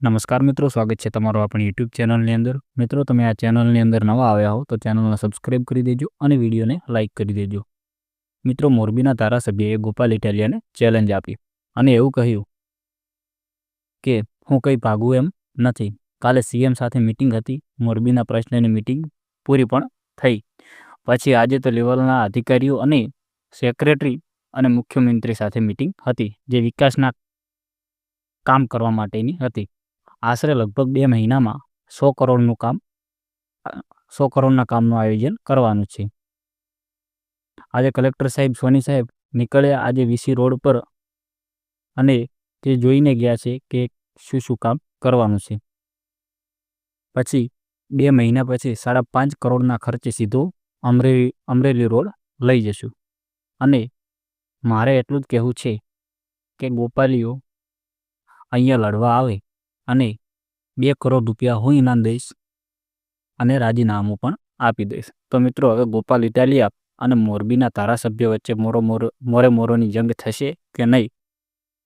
નમસ્કાર મિત્રો, સ્વાગત છે તમારું આપણી યુટ્યુબ ચેનલની અંદર। મિત્રો, તમે આ ચેનલની અંદર નવા આવ્યા હો તો ચેનલને સબસ્ક્રાઇબ કરી દેજો અને વિડીયોને લાઇક કરી દેજો। મિત્રો, મોરબીના ધારાસભ્યએ ગોપાલ ઇટાલિયાને ચેલેન્જ આપી અને એવું કહ્યું કે હું કંઈ ભાગું એમ નથી। કાલે સીએમ સાથે મિટિંગ હતી, મોરબીના પ્રશ્નની મિટિંગ પૂરી પણ થઈ। પછી આજે તો લેવલના અધિકારીઓ અને સેક્રેટરી અને મુખ્યમંત્રી સાથે મિટિંગ હતી, જે વિકાસના કામ કરવા માટેની હતી। આશરે લગભગ 2 મહિનામાં 100 કરોડના કામનું આયોજન કરવાનું છે। આજે કલેક્ટર સાહેબ, સોની સાહેબ નીકળ્યા આજે વીસી રોડ પર અને તે જોઈને ગયા છે કે શું કામ કરવાનું છે। પછી 2 મહિના પછી 5.5 કરોડના ખર્ચે સીધો અમરેલી રોડ લઈ જશું। અને મારે એટલું જ કહેવું છે કે ગોપાલીઓ અહીંયા લડવા આવે અને 2 કરોડ રૂપિયા હું ઇનામ દઈશ અને રાજીનામું પણ આપી દઈશ। તો મિત્રો, હવે ગોપાલ ઇટાલિયા અને મોરબીના ધારાસભ્ય વચ્ચે મોરોની જંગ થશે કે નહીં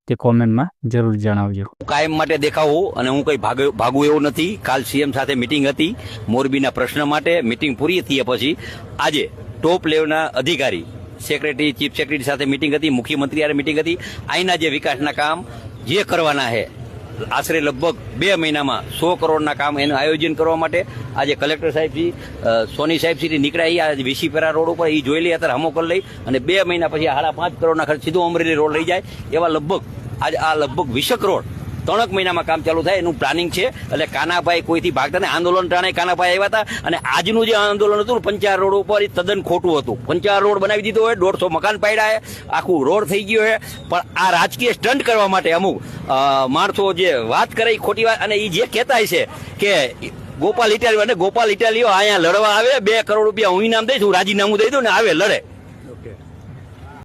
તે કોમેન્ટમાં જરૂર જણાવજો। કાયમ માટે દેખાવું અને હું કંઈ ભાગું એવું નથી। કાલ સીએમ સાથે મિટિંગ હતી મોરબીના પ્રશ્ન માટે। મિટિંગ પૂરી થયા પછી આજે ટોપ લેવલના અધિકારી, સેક્રેટરી, ચીફ સેક્રેટરી સાથે મિટિંગ હતી, મુખ્યમંત્રી સાથે મિટિંગ હતી। અહીંના જે વિકાસના કામ જે કરવાના છે, આશરે લગભગ 2 મહિનામાં 100 કરોડના કામ એનું આયોજન કરવા માટે આજે કલેક્ટર સાહેબજી, સોની સાહેબજી નીકળ્યા આજે વીસીપેરા રોડ ઉપર, એ જોઈ લઈ, અત્યારે હમો કરી લઈ અને 2 મહિના પછી 5.5 કરોડના ખર્ચ સીધો અમરેલી રોડ લઈ જાય એવા લગભગ આજે આ લગભગ 20 કરોડ 3 મહિનામાં કામ ચાલુ થાય એનું પ્લાનિંગ છે। એટલે કાનાભાઈ કોઈથી ભાગતા નહીં। આંદોલન ટાણે કાનાભાઈ આવ્યા હતા અને આજનું જે આંદોલન હતું પંચાર રોડ ઉપર એ તદ્દન ખોટું હતું। પંચાર રોડ બનાવી દીધો હોય, 150 મકાન પાડ્યા છે, આખું રોડ થઈ ગયો છે, પણ આ રાજકીય સ્ટન્ટ કરવા માટે અમુક માણસો જે વાત કરે એ ખોટી વાત, અને એ જે કહેતા છે કે ગોપાલ ઇટાલિયો અહીંયા લડવા આવે, 2 કરોડ રૂપિયા હું ઇનામ દઈશ, હું રાજીનામું દઈ દઉં ને આવે લડે।